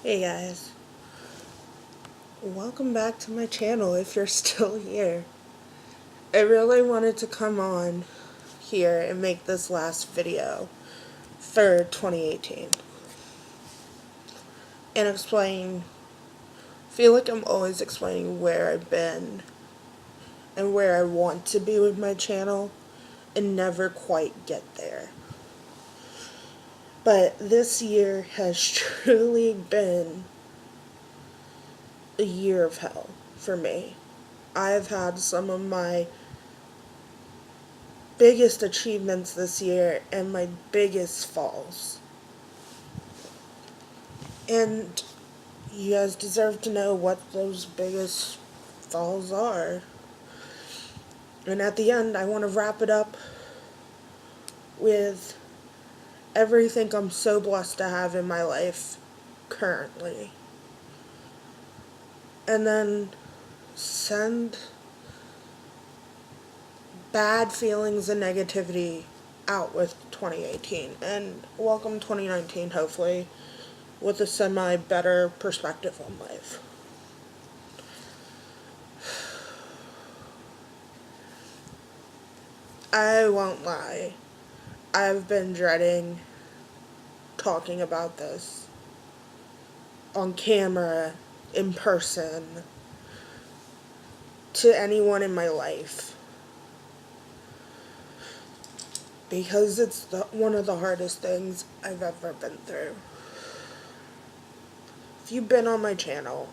Hey guys, welcome back to my channel if you're still here. I really wanted to come on here and make this last video for 2018 and feel like I'm always explaining where I've been and where I want to be with my channel and never quite get there. But this year has truly been a year of hell for me. I've had some of my biggest achievements this year and my biggest falls. And you guys deserve to know what those biggest falls are. And at the end, I want to wrap it up with everything I'm so blessed to have in my life currently. And then send bad feelings and negativity out with 2018. And welcome 2019, hopefully, with a semi-better perspective on life. I won't lie. I've been dreading talking about this on camera, in person, to anyone in my life. Because it's one of the hardest things I've ever been through. If you've been on my channel,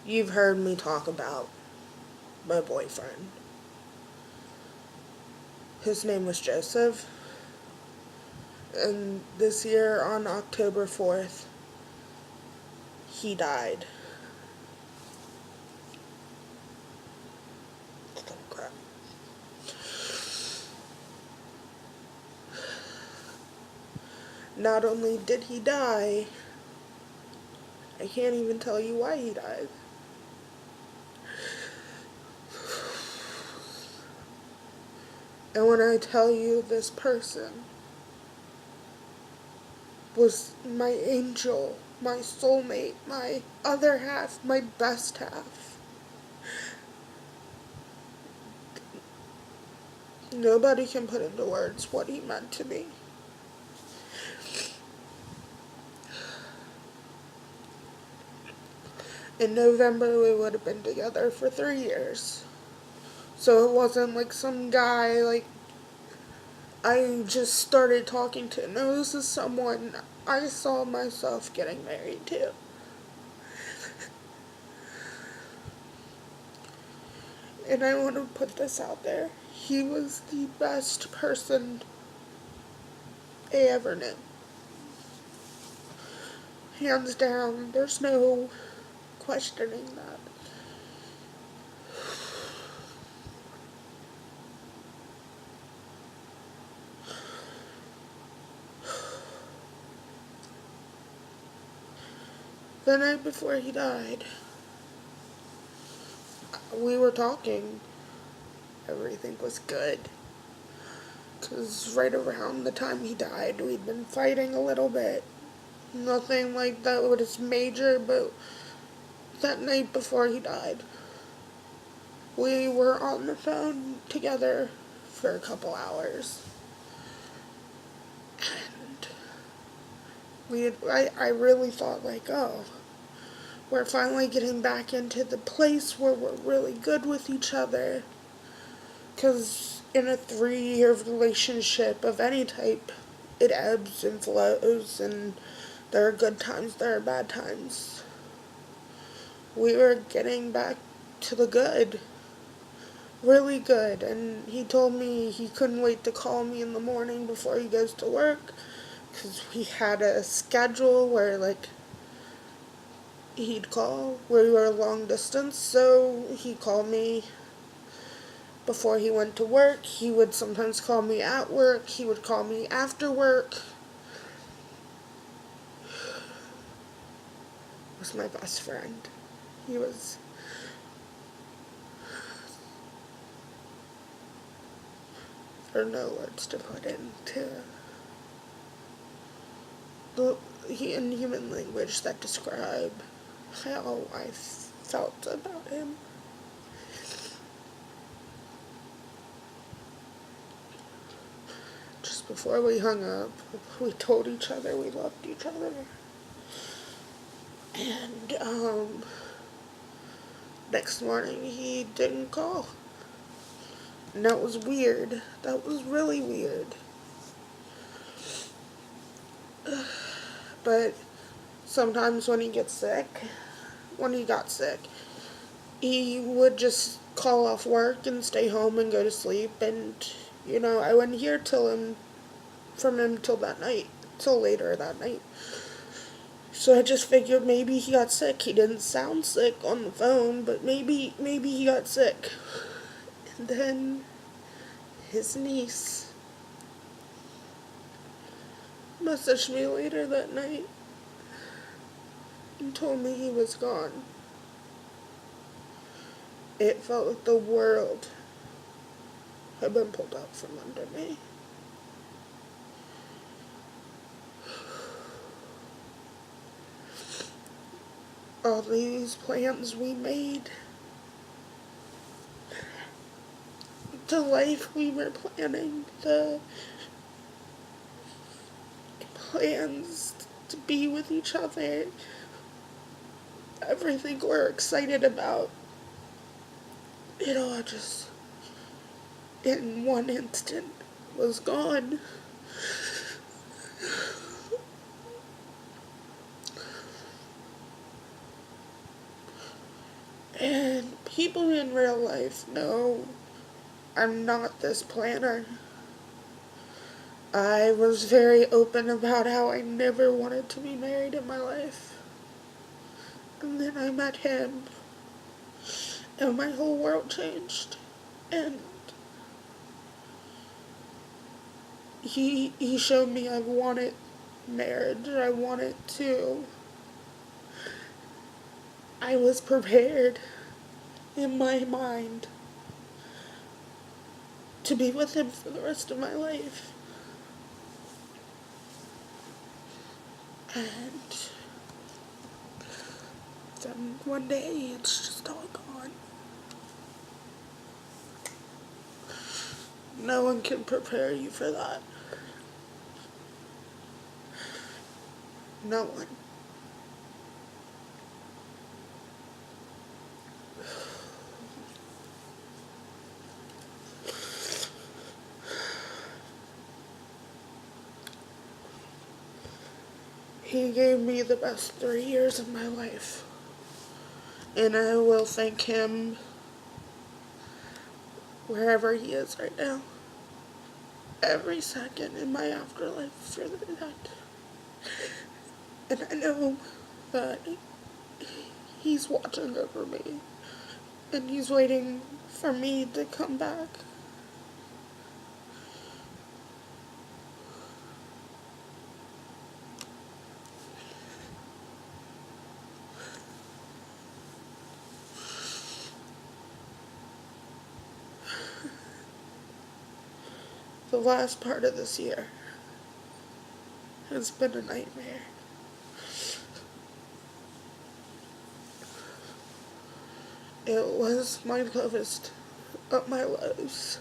you've heard me talk about my boyfriend. His name was Joseph. And this year on October 4th, he died. Oh, crap. Not only did he die, I can't even tell you why he died. And when I tell you this person was my angel, my soulmate, my other half, my best half, nobody can put into words what he meant to me. In November, we would have been together for 3 years. So it wasn't like some guy, I just started talking to. No, this is someone I saw myself getting married to. And I want to put this out there. He was the best person I ever knew. Hands down, there's no questioning that. The night before he died, we were talking. Everything was good. Because right around the time he died, we'd been fighting a little bit. Nothing like that was major, but that night before he died, we were on the phone together for a couple hours. And I really thought oh, we're finally getting back into the place where we're really good with each other. Because in a 3-year relationship of any type, it ebbs and flows, and there are good times, there are bad times. We were getting back to the good. Really good. And he told me he couldn't wait to call me in the morning before he goes to work. Because we had a schedule where, he'd call. We were long distance, so he called me before he went to work. He would sometimes call me at work. He would call me after work. He was my best friend. He was... There are no words to put into the in human language that describe how I felt about him. Just before we hung up, we told each other we loved each other. And, next morning he didn't call. And that was weird. That was really weird. But sometimes when he got sick, he would just call off work and stay home and go to sleep. And, I wouldn't hear from him till later that night. So I just figured maybe he got sick. He didn't sound sick on the phone, but maybe he got sick. And then his niece messaged me later that night and told me he was gone. It felt like the world had been pulled out from under me. All these plans we made, the life we were planning, the plans to be with each other, everything we're excited about, it all just, in one instant, was gone. And people in real life know I'm not this planner. I was very open about how I never wanted to be married in my life. And then I met him, and my whole world changed. And he showed me I wanted marriage. I wanted to. I was prepared in my mind to be with him for the rest of my life. And then one day it's just all gone. No one can prepare you for that. No one. He gave me the best 3 years of my life. And I will thank him wherever he is right now. Every second in my afterlife for that. And I know that he's watching over me. And he's waiting for me to come back. The last part of this year has been a nightmare. It was my lowest of my lows.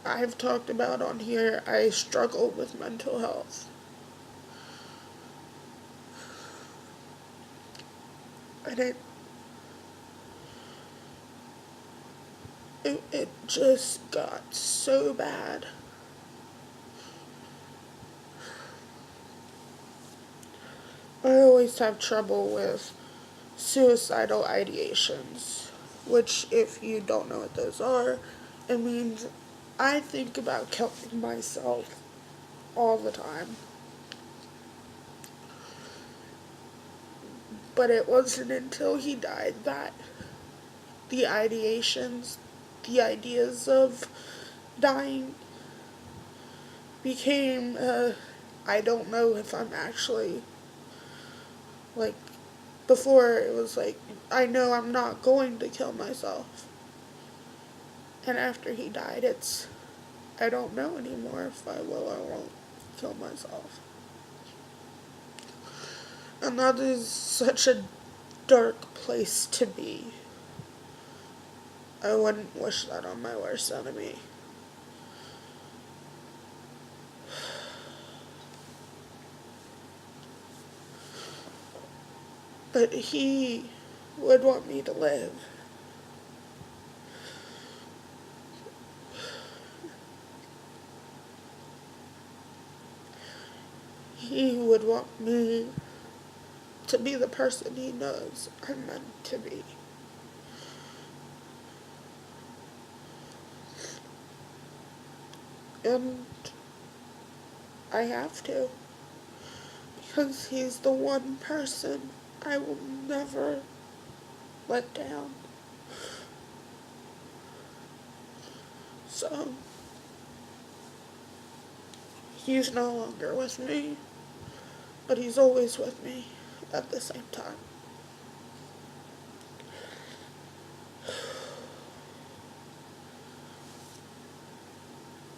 I've talked about on here, I struggle with mental health. And it just got so bad. I always have trouble with suicidal ideations, which, if you don't know what those are, it means I think about killing myself all the time. But it wasn't until he died that the ideations, the ideas of dying became, I don't know if I'm actually, like, before it was like, I know I'm not going to kill myself. And after he died, I don't know anymore if I will or won't kill myself. And that is such a dark place to be. I wouldn't wish that on my worst enemy. But he would want me to live. He would want me to be the person he knows I'm meant to be. And I have to. Because he's the one person I will never let down. So, he's no longer with me, but he's always with me at the same time.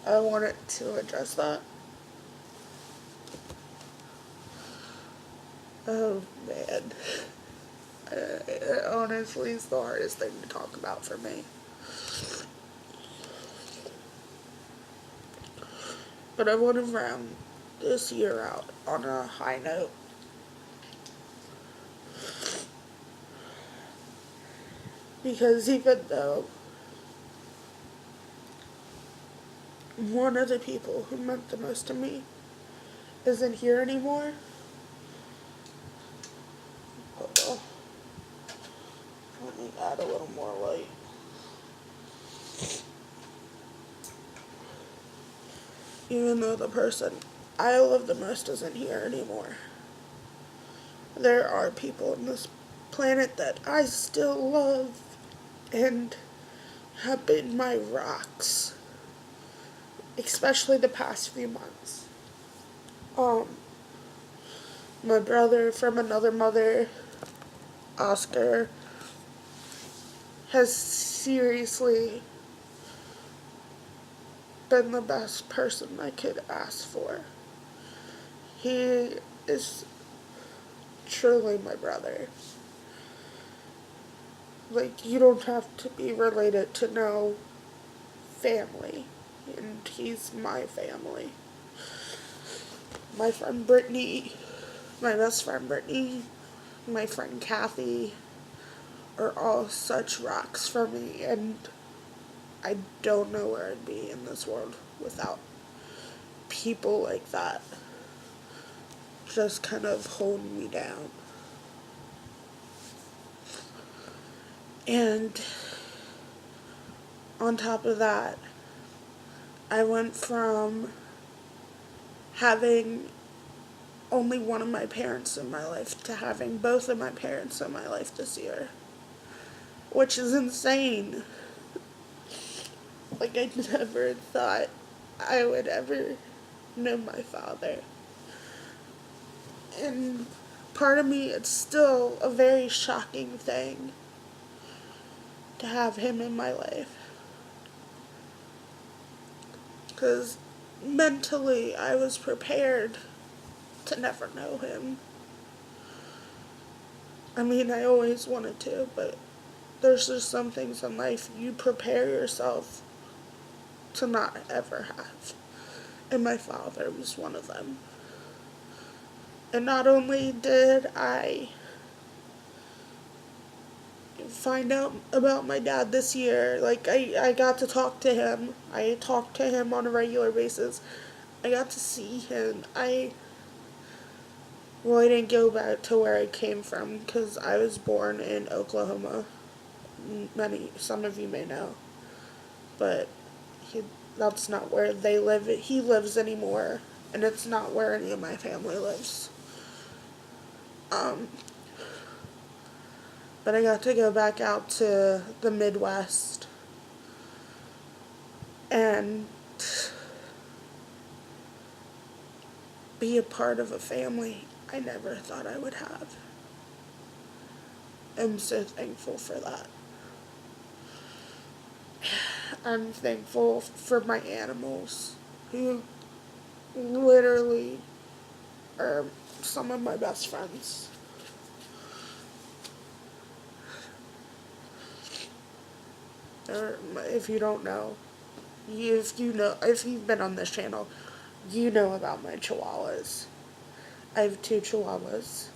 I wanted to address that. Oh, man. It honestly is the hardest thing to talk about for me. But I want to round this year out on a high note. Because even though one of the people who meant the most to me isn't here anymore, hold on, let me add a little more light. Even though the person I love the most isn't here anymore, there are people on this planet that I still love and have been my rocks, especially the past few months. My brother from another mother, Oscar, has seriously been the best person I could ask for. He is truly my brother. Like, you don't have to be related to know family, and he's my family. My friend Brittany, my best friend Brittany, my friend Kathy are all such rocks for me, and I don't know where I'd be in this world without people like that just kind of holding me down. And on top of that, I went from having only one of my parents in my life to having both of my parents in my life this year, which is insane. Like, I never thought I would ever know my father. And part of me, it's still a very shocking thing to have him in my life. Because mentally, I was prepared to never know him. I mean, I always wanted to, but there's just some things in life you prepare yourself to not ever have. And my father was one of them. And not only did I find out about my dad this year, like, I got to talk to him. I talked to him on a regular basis. I got to see him. Well, I didn't go back to where I came from because I was born in Oklahoma. Some of you may know. But that's not where they live. He lives anymore. And it's not where any of my family lives. But I got to go back out to the Midwest and be a part of a family I never thought I would have. I'm so thankful for that. I'm thankful for my animals who literally are some of my best friends. Or if you don't know, if you've been on this channel, you know about my chihuahuas. I have 2 chihuahuas,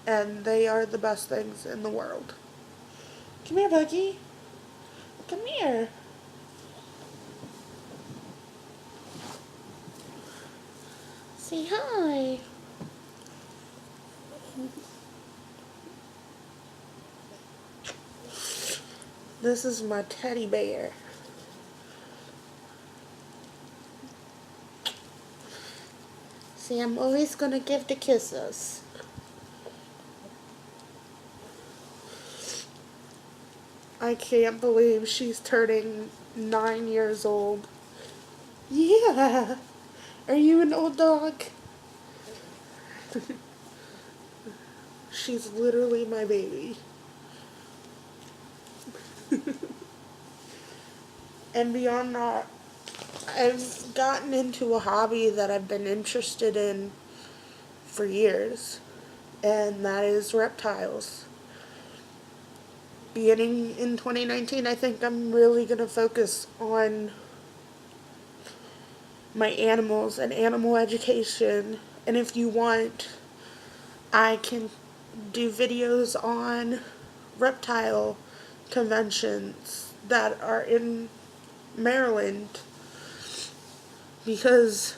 and they are the best things in the world. Come here, Buggy. Come here. Say hi. This is my teddy bear. See, I'm always gonna give the kisses. I can't believe she's turning 9 years old. Yeah. Are you an old dog? She's literally my baby. And beyond that, I've gotten into a hobby that I've been interested in for years, and that is reptiles. Beginning in 2019, I think I'm really going to focus on my animals and animal education. And if you want, I can do videos on reptile conventions that are in Maryland, because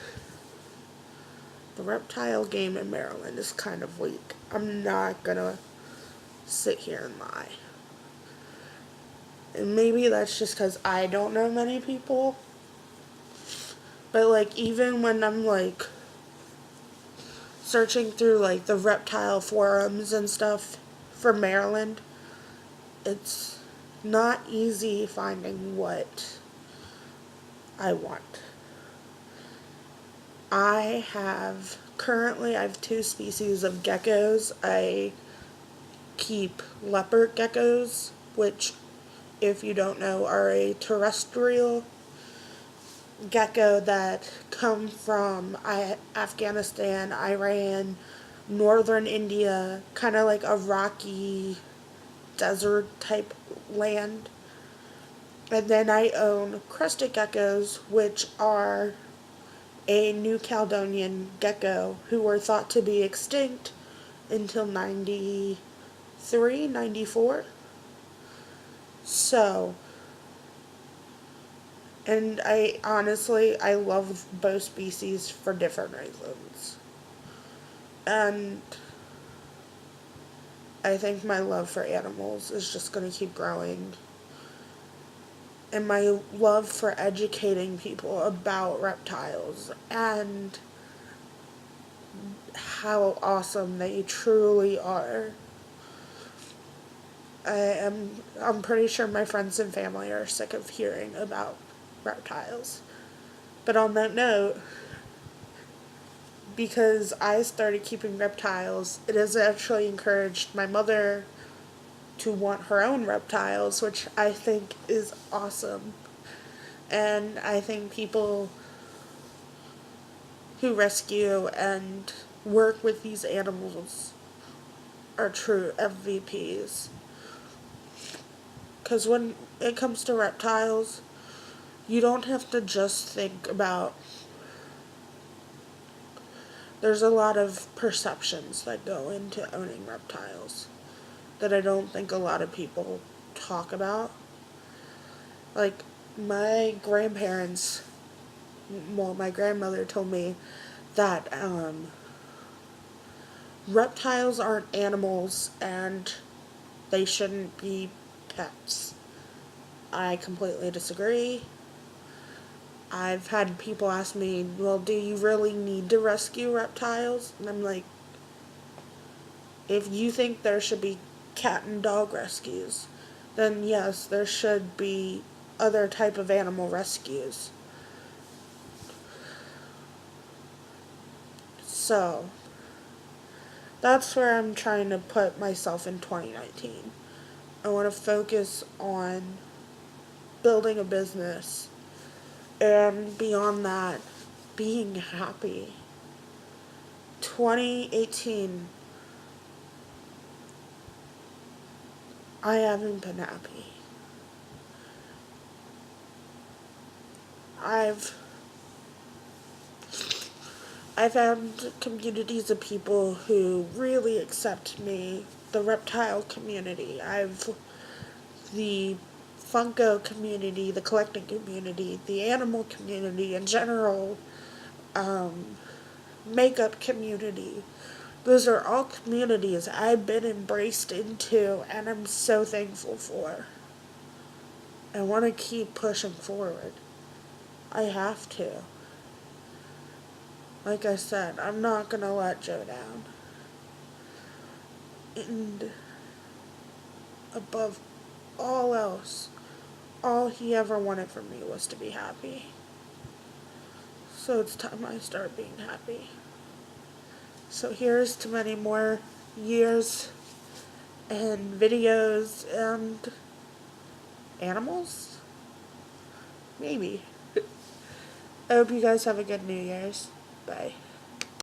the reptile game in Maryland is kind of weak. I'm not gonna sit here and lie. And maybe that's just because I don't know many people. But, like, even when I'm, like, searching through, like, the reptile forums and stuff for Maryland, it's not easy finding what I want. I have 2 species of geckos. I keep leopard geckos, which, if you don't know, are a terrestrial gecko that come from Afghanistan, Iran, northern India, kind of like a rocky desert type land. And then I own crested geckos, which are a New Caledonian gecko who were thought to be extinct until 93, 94. So, and I love both species for different reasons. And I think my love for animals is just going to keep growing. And my love for educating people about reptiles and how awesome they truly are. I'm pretty sure my friends and family are sick of hearing about reptiles. But on that note, because I started keeping reptiles, it has actually encouraged my mother to want her own reptiles, which I think is awesome. And I think people who rescue and work with these animals are true MVPs. Because when it comes to reptiles, you don't have to just think about. There's a lot of perceptions that go into owning reptiles that I don't think a lot of people talk about. Like, my grandparents, well, my grandmother told me that reptiles aren't animals and they shouldn't be pets. I completely disagree. I've had people ask me, well, do you really need to rescue reptiles? And I'm like, if you think there should be cat and dog rescues, then yes, there should be other type of animal rescues. So, that's where I'm trying to put myself in 2019. I want to focus on building a business, and beyond that, being happy. 2018, I haven't been happy. I've found communities of people who really accept me. The reptile community. The Funko community, the collecting community, the animal community in general, makeup community. Those are all communities I've been embraced into and I'm so thankful for. I want to keep pushing forward. I have to. Like I said, I'm not going to let Joe down. And above all else, all he ever wanted from me was to be happy. So it's time I start being happy. So here's to many more years and videos and animals? Maybe. I hope you guys have a good New Year's. Bye.